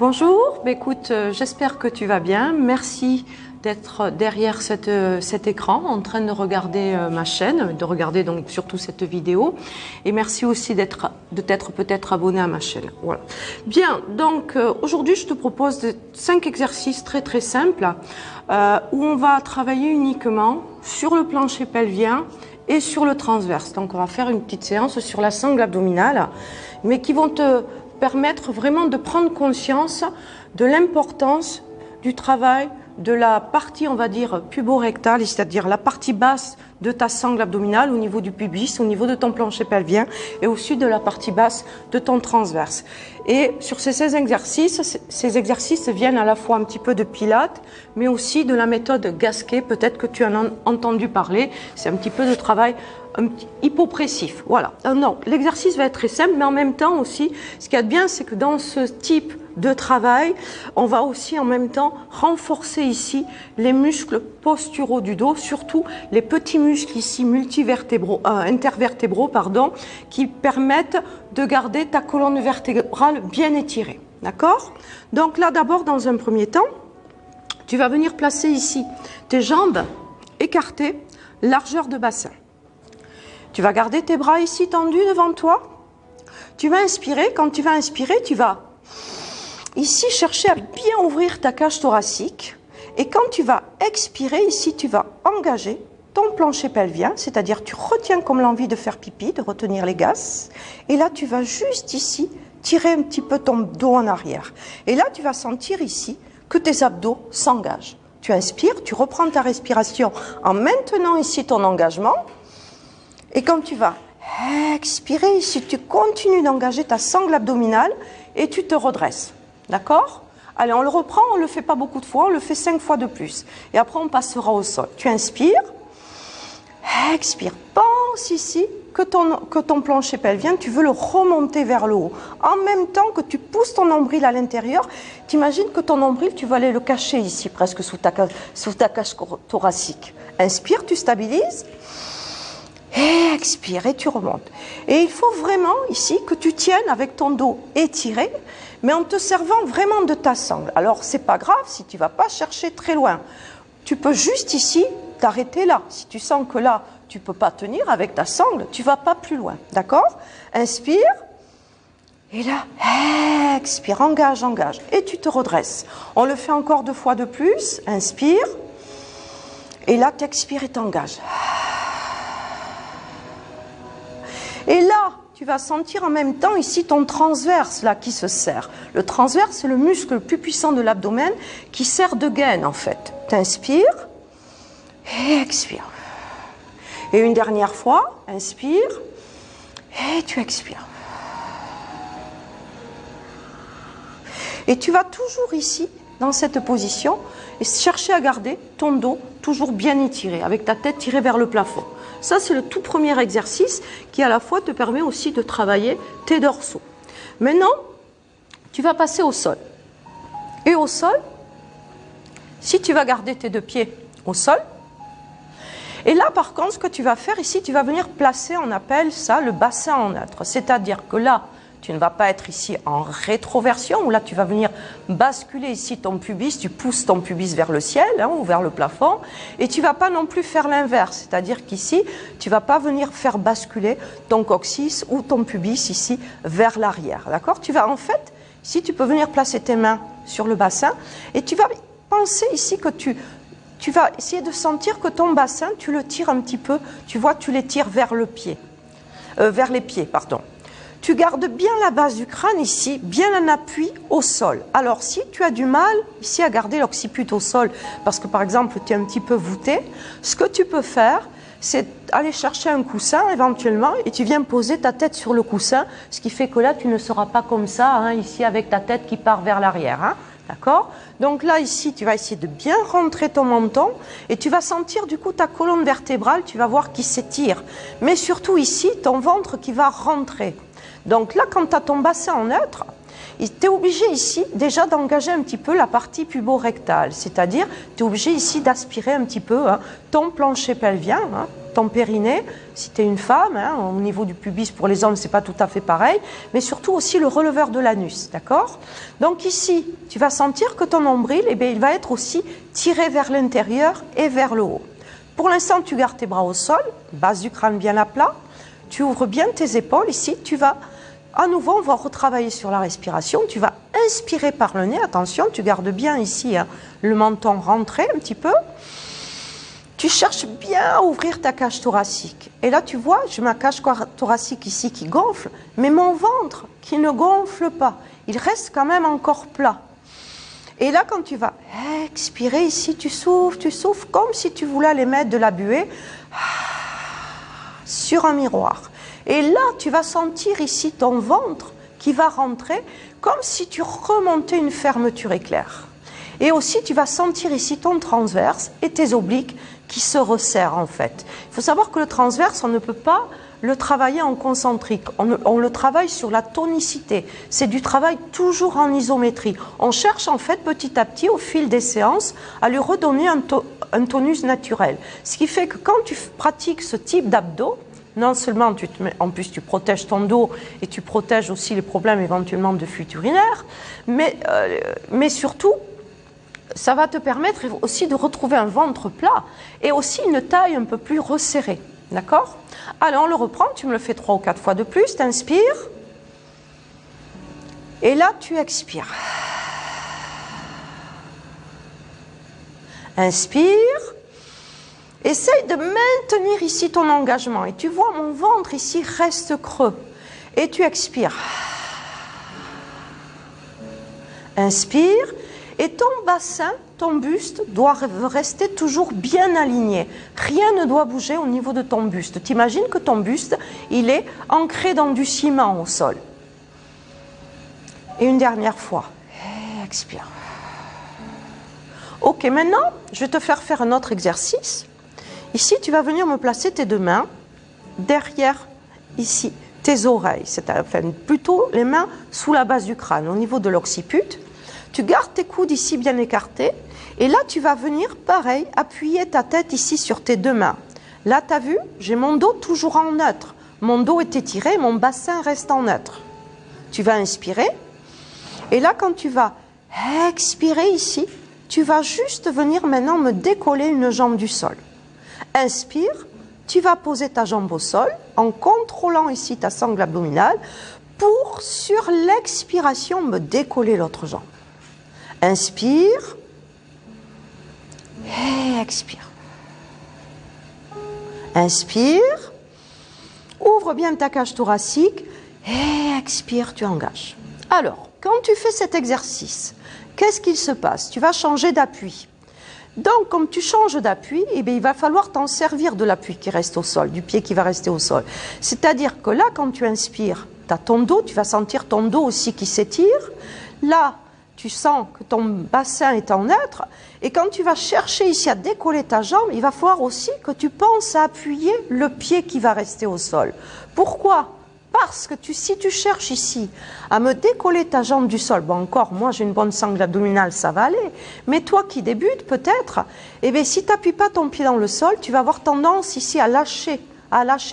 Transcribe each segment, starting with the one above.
Bonjour, écoute, j'espère que tu vas bien. Merci d'être derrière cet écran en train de regarder ma chaîne, de regarder donc surtout cette vidéo. Et merci aussi de t'être peut-être abonné à ma chaîne. Voilà. Bien, donc aujourd'hui je te propose 5 exercices très simples où on va travailler uniquement sur le plancher pelvien et sur le transverse. Donc on va faire une petite séance sur la sangle abdominale, mais qui vont te permettre vraiment de prendre conscience de l'importance du travail de la partie, on va dire, puborectale, c'est-à-dire la partie basse de ta sangle abdominale au niveau du pubis, au niveau de ton plancher pelvien et aussi de la partie basse de ton transverse. Et sur ces exercices viennent à la fois un petit peu de Pilates, mais aussi de la méthode Gasquet, peut-être que tu en as entendu parler, c'est un petit peu de travail hypopressif. Voilà. Non, l'exercice va être très simple, mais en même temps aussi, ce qu'il y a de bien, c'est que dans ce type de travail, on va aussi en même temps renforcer ici les muscles posturaux du dos, surtout les petits muscles ici intervertébraux, qui permettent de garder ta colonne vertébrale bien étirée. D'accord? Donc là, d'abord, dans un premier temps, tu vas venir placer ici tes jambes écartées, largeur de bassin. Tu vas garder tes bras ici tendus devant toi. Tu vas inspirer. Quand tu vas inspirer, tu vas ici chercher à bien ouvrir ta cage thoracique. Et quand tu vas expirer, ici, tu vas engager ton plancher pelvien, c'est-à-dire tu retiens comme l'envie de faire pipi, de retenir les gaz. Et là, tu vas juste ici tirer un petit peu ton dos en arrière. Et là, tu vas sentir ici que tes abdos s'engagent. Tu inspires, tu reprends ta respiration en maintenant ici ton engagement. Et quand tu vas expirer ici, tu continues d'engager ta sangle abdominale et tu te redresses. D'accord? Allez, on le reprend, on ne le fait pas beaucoup de fois, on le fait 5 fois de plus. Et après, on passera au sol. Tu inspires, expire. Pense ici que ton plancher pelvien, tu veux le remonter vers le haut. En même temps que tu pousses ton nombril à l'intérieur, tu imagines que ton nombril, tu vas aller le cacher ici, presque sous ta cage thoracique. Inspire, tu stabilises. Et expire et tu remontes. Et il faut vraiment ici que tu tiennes avec ton dos étiré, mais en te servant vraiment de ta sangle. Alors c'est pas grave si tu vas pas chercher très loin. Tu peux juste ici t'arrêter là. Si tu sens que là tu peux pas tenir avec ta sangle, tu vas pas plus loin. D'accord? Inspire. Et là, expire, engage. Et tu te redresses. On le fait encore 2 fois de plus. Inspire. Et là, tu expires et t'engages. Et là, tu vas sentir en même temps ici ton transverse là qui se serre. Le transverse, c'est le muscle le plus puissant de l'abdomen qui sert de gaine en fait. Tu inspires et expire. Et une dernière fois, inspire et tu expires. Et tu vas toujours ici, dans cette position, et chercher à garder ton dos toujours bien étiré, avec ta tête tirée vers le plafond. Ça, c'est le tout premier exercice qui, à la fois, te permet aussi de travailler tes dorsaux. Maintenant, tu vas passer au sol. Et au sol, si tu vas garder tes 2 pieds au sol, et là, par contre, ce que tu vas faire ici, tu vas venir placer, on appelle ça le bassin en neutre. C'est-à-dire que là, tu ne vas pas être ici en rétroversion, où là, tu vas venir basculer ici ton pubis, tu pousses ton pubis vers le ciel ou vers le plafond, et tu ne vas pas non plus faire l'inverse, c'est-à-dire qu'ici, tu ne vas pas venir faire basculer ton coccyx ou ton pubis ici vers l'arrière, d'accord? Tu vas en fait, ici, tu peux venir placer tes mains sur le bassin, et tu vas penser ici que tu vas essayer de sentir que ton bassin, tu le tires un petit peu, tu vois, tu les tires vers le pied, vers les pieds, pardon. Tu gardes bien la base du crâne ici, bien un appui au sol. Alors, si tu as du mal ici à garder l'occiput au sol, parce que par exemple, tu es un petit peu voûté, ce que tu peux faire, c'est aller chercher un coussin éventuellement et tu viens poser ta tête sur le coussin, ce qui fait que là, tu ne seras pas comme ça, ici avec ta tête qui part vers l'arrière. D'accord? Donc là, ici, tu vas essayer de bien rentrer ton menton et tu vas sentir du coup ta colonne vertébrale, tu vas voir qui s'étire. Mais surtout ici, ton ventre qui va rentrer. Donc là, quand tu as ton bassin en neutre, tu es obligé ici déjà d'engager un petit peu la partie puborectale, c'est-à-dire tu es obligé ici d'aspirer un petit peu ton plancher pelvien ton périnée, si tu es une femme, hein, au niveau du pubis pour les hommes, c'est pas tout à fait pareil, mais surtout aussi le releveur de l'anus, d'accord? Donc ici, tu vas sentir que ton nombril, eh bien, il va être aussi tiré vers l'intérieur et vers le haut. Pour l'instant, tu gardes tes bras au sol, base du crâne bien à plat, tu ouvres bien tes épaules, ici, tu vas, à nouveau, on va retravailler sur la respiration, tu vas inspirer par le nez, attention, tu gardes bien ici, hein, le menton rentré un petit peu. Tu cherches bien à ouvrir ta cage thoracique. Et là, tu vois, j'ai ma cage thoracique ici qui gonfle, mais mon ventre qui ne gonfle pas. Il reste quand même encore plat. Et là, quand tu vas expirer ici, tu souffles comme si tu voulais aller mettre de la buée sur un miroir. Et là, tu vas sentir ici ton ventre qui va rentrer comme si tu remontais une fermeture éclair. Et aussi, tu vas sentir ici ton transverse et tes obliques qui se resserrent en fait. Il faut savoir que le transverse, on ne peut pas le travailler en concentrique. On le travaille sur la tonicité. C'est du travail toujours en isométrie. On cherche en fait petit à petit, au fil des séances, à lui redonner un tonus naturel. Ce qui fait que quand tu pratiques ce type d'abdos, non seulement en plus tu protèges ton dos et tu protèges aussi les problèmes éventuellement de fuite urinaire, mais surtout, ça va te permettre aussi de retrouver un ventre plat et aussi une taille un peu plus resserrée. D'accord? Allez, on le reprend. Tu me le fais 3 ou 4 fois de plus. Tu inspires. Et là, tu expires. Inspire. Essaye de maintenir ici ton engagement. Et tu vois, mon ventre ici reste creux. Et tu expires. Inspire. Et ton bassin, ton buste, doit rester toujours bien aligné. Rien ne doit bouger au niveau de ton buste. T'imagines que ton buste, il est ancré dans du ciment au sol. Et une dernière fois. Expire. Ok, maintenant, je vais te faire un autre exercice. Ici, tu vas venir me placer tes 2 mains derrière, ici, tes oreilles. Enfin, plutôt les mains sous la base du crâne, au niveau de l'occiput. Tu gardes tes coudes ici bien écartés. Et là, tu vas venir, pareil, appuyer ta tête ici sur tes 2 mains. Là, tu as vu, j'ai mon dos toujours en neutre. Mon dos est étiré, mon bassin reste en neutre. Tu vas inspirer. Et là, quand tu vas expirer ici, tu vas juste venir maintenant me décoller une jambe du sol. Inspire. Tu vas poser ta jambe au sol en contrôlant ici ta sangle abdominale pour, sur l'expiration, me décoller l'autre jambe. Inspire et expire. Inspire, ouvre bien ta cage thoracique et expire, tu engages. Alors, quand tu fais cet exercice, qu'est-ce qu'il se passe? Tu vas changer d'appui. Donc, comme tu changes d'appui, eh bien, il va falloir t'en servir de l'appui qui reste au sol, du pied qui va rester au sol. C'est-à-dire que là, quand tu inspires, tu as ton dos, tu vas sentir ton dos aussi qui s'étire. Là, tu sens que ton bassin est en neutre. Et quand tu vas chercher ici à décoller ta jambe, il va falloir aussi que tu penses à appuyer le pied qui va rester au sol. Pourquoi? Parce que si tu cherches ici à me décoller ta jambe du sol, bon encore, moi j'ai une bonne sangle abdominale, ça va aller, mais toi qui débutes peut-être, eh bien si tu n'appuies pas ton pied dans le sol, tu vas avoir tendance ici à lâcher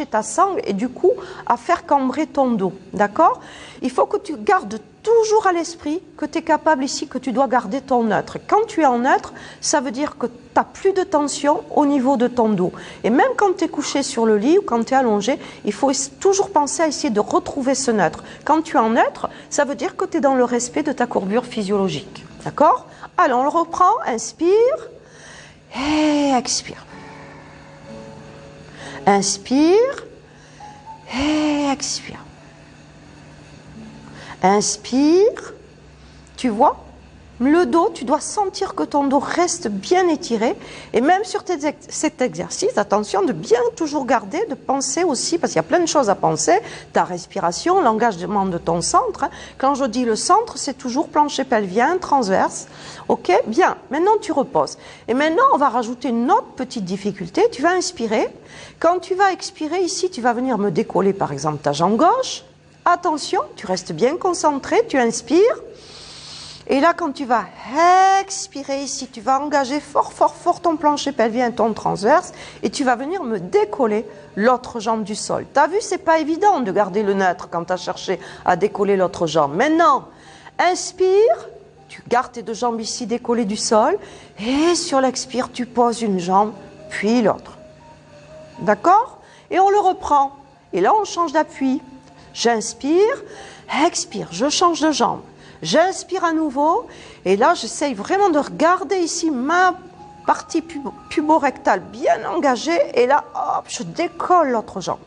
ta sangle et du coup à faire cambrer ton dos, d'accord? Il faut que tu gardes toujours à l'esprit que tu es capable ici, que tu dois garder ton neutre. Quand tu es en neutre, ça veut dire que tu n'as plus de tension au niveau de ton dos. Et même quand tu es couché sur le lit ou quand tu es allongé, il faut toujours penser à essayer de retrouver ce neutre. Quand tu es en neutre, ça veut dire que tu es dans le respect de ta courbure physiologique. D'accord? Alors on le reprend, inspire et expire. Inspire et expire. Inspire, tu vois, le dos, tu dois sentir que ton dos reste bien étiré. Et même sur cet exercice, attention de bien toujours garder, de penser aussi, parce qu'il y a plein de choses à penser, ta respiration, l'engagement de ton centre. Quand je dis le centre, c'est toujours plancher pelvien, transverse. Ok, bien, maintenant tu reposes. Et maintenant, on va rajouter une autre petite difficulté. Tu vas inspirer. Quand tu vas expirer ici, tu vas venir me décoller par exemple ta jambe gauche. Attention, tu restes bien concentré, tu inspires. Et là, quand tu vas expirer ici, tu vas engager fort, fort, fort ton plancher pelvien, ton transverse, et tu vas venir me décoller l'autre jambe du sol. Tu as vu, c'est pas évident de garder le neutre quand tu as cherché à décoller l'autre jambe. Maintenant, inspire, tu gardes tes deux jambes ici décollées du sol, et sur l'expire, tu poses une jambe, puis l'autre. D'accord? Et on le reprend. Et là, on change d'appui. J'inspire, expire, je change de jambe. J'inspire à nouveau. Et là, j'essaye vraiment de regarder ici ma partie puborectale bien engagée. Et là, hop, je décolle l'autre jambe.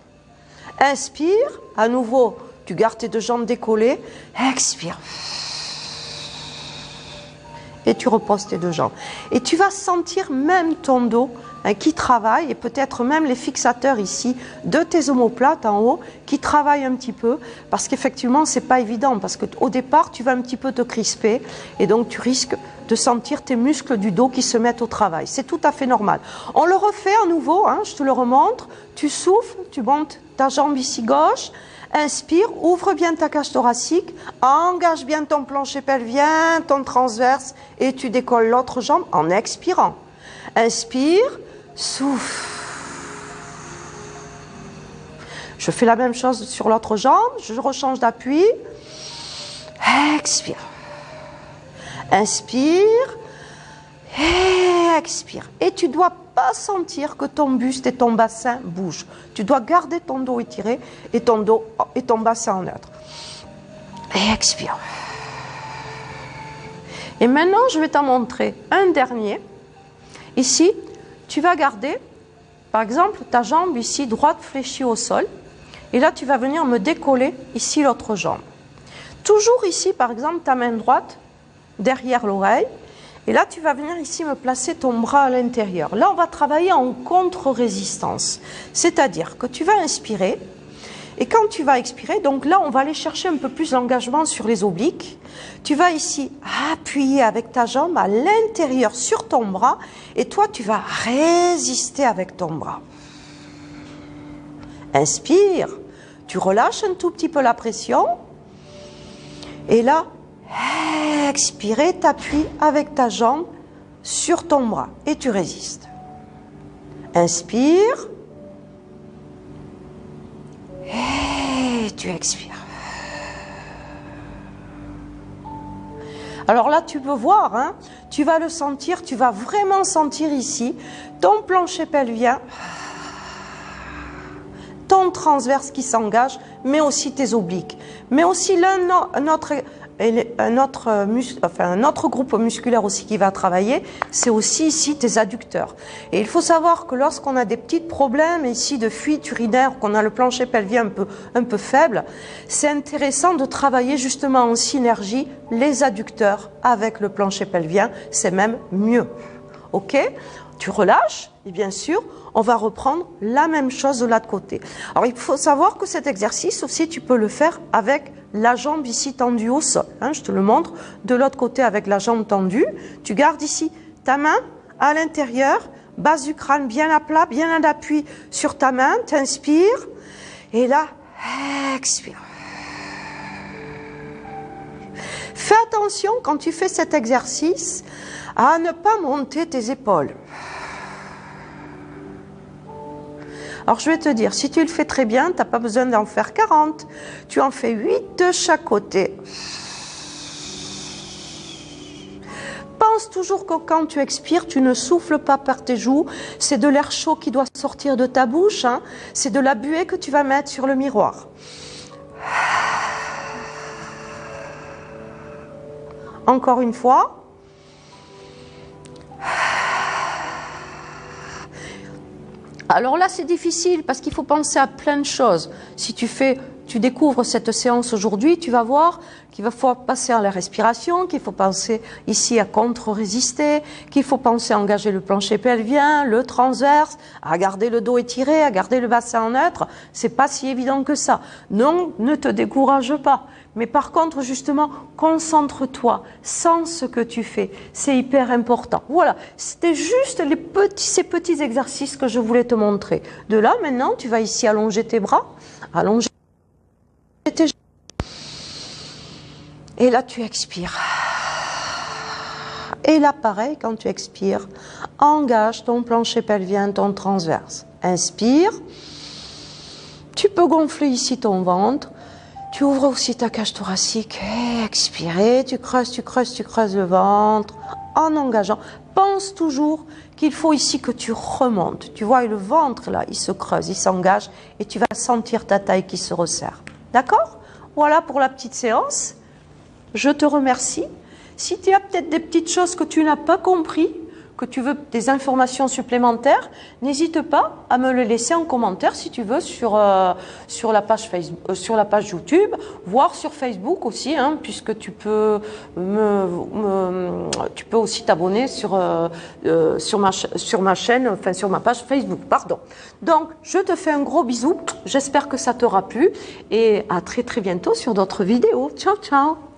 Inspire, à nouveau, tu gardes tes deux jambes décollées. Expire. Et tu reposes tes deux jambes. Et tu vas sentir même ton dos qui travaille, et peut-être même les fixateurs ici de tes omoplates en haut qui travaillent un petit peu, parce qu'effectivement c'est pas évident, parce qu'au départ tu vas un petit peu te crisper et donc tu risques de sentir tes muscles du dos qui se mettent au travail. C'est tout à fait normal. On le refait à nouveau, hein, je te le remontre. Tu souffles, tu montes ta jambe ici gauche. Inspire, ouvre bien ta cage thoracique, engage bien ton plancher pelvien, ton transverse, et tu décolles l'autre jambe en expirant. Inspire, souffle. Je fais la même chose sur l'autre jambe, je rechange d'appui. Expire. Inspire. Et expire. Et tu ne dois pas sentir que ton buste et ton bassin bougent. Tu dois garder ton dos étiré et ton dos et ton bassin en neutre. Et expire. Et maintenant, je vais t'en montrer un dernier. Ici, tu vas garder, par exemple, ta jambe ici, droite fléchie au sol. Et là, tu vas venir me décoller ici l'autre jambe. Toujours ici, par exemple, ta main droite derrière l'oreille. Et là, tu vas venir ici me placer ton bras à l'intérieur. Là, on va travailler en contre-résistance. C'est-à-dire que tu vas inspirer. Et quand tu vas expirer, donc là, on va aller chercher un peu plus d'engagement sur les obliques. Tu vas ici appuyer avec ta jambe à l'intérieur sur ton bras. Et toi, tu vas résister avec ton bras. Inspire. Tu relâches un tout petit peu la pression. Et là, expire, t'appuies avec ta jambe sur ton bras et tu résistes. Inspire. Et tu expires. Alors là, tu peux voir, hein, tu vas le sentir, tu vas vraiment sentir ici ton plancher pelvien, ton transverse qui s'engage, mais aussi tes obliques, mais aussi un autre groupe musculaire aussi qui va travailler, c'est aussi ici tes adducteurs. Et il faut savoir que lorsqu'on a des petits problèmes ici de fuite urinaire, qu'on a le plancher pelvien un peu faible, c'est intéressant de travailler justement en synergie les adducteurs avec le plancher pelvien, c'est même mieux. Ok ? Tu relâches et bien sûr, on va reprendre la même chose de l'autre côté. Alors, il faut savoir que cet exercice aussi, tu peux le faire avec la jambe ici tendue au sol. Hein, je te le montre de l'autre côté avec la jambe tendue. Tu gardes ici ta main à l'intérieur, base du crâne bien à plat, bien à l'appui sur ta main. Tu inspires et là, expire. Fais attention quand tu fais cet exercice à ne pas monter tes épaules. Alors je vais te dire, si tu le fais très bien, tu n'as pas besoin d'en faire 40. Tu en fais 8 de chaque côté. Pense toujours que quand tu expires, tu ne souffles pas par tes joues. C'est de l'air chaud qui doit sortir de ta bouche. Hein. C'est de la buée que tu vas mettre sur le miroir. Encore une fois. Alors là, c'est difficile parce qu'il faut penser à plein de choses. Si tu découvres cette séance aujourd'hui, tu vas voir qu'il va falloir passer à la respiration, qu'il faut penser ici à contre-résister, qu'il faut penser à engager le plancher pelvien, le transverse, à garder le dos étiré, à garder le bassin en neutre. C'est pas si évident que ça. Non, ne te décourage pas. Mais par contre, justement, concentre-toi, sens ce que tu fais. C'est hyper important. Voilà, c'était juste ces petits exercices que je voulais te montrer. De là, maintenant, tu vas ici allonger tes bras, allonger tes jambes. Et là, tu expires. Et là, pareil, quand tu expires, engage ton plancher pelvien, ton transverse. Inspire. Tu peux gonfler ici ton ventre. Tu ouvres aussi ta cage thoracique. Expirez, tu creuses le ventre en engageant. Pense toujours qu'il faut ici que tu remontes. Tu vois, le ventre, là, il se creuse, il s'engage et tu vas sentir ta taille qui se resserre. D'accord? Voilà pour la petite séance. Je te remercie. Si tu as peut-être des petites choses que tu n'as pas compris, que tu veux des informations supplémentaires, n'hésite pas à me le laisser en commentaire si tu veux sur la page Facebook, sur la page YouTube, voire sur Facebook aussi, hein, puisque tu peux tu peux aussi t'abonner sur ma chaîne, enfin sur ma page Facebook, pardon. Donc je te fais un gros bisou, j'espère que ça t'aura plu et à très très bientôt sur d'autres vidéos. Ciao ciao.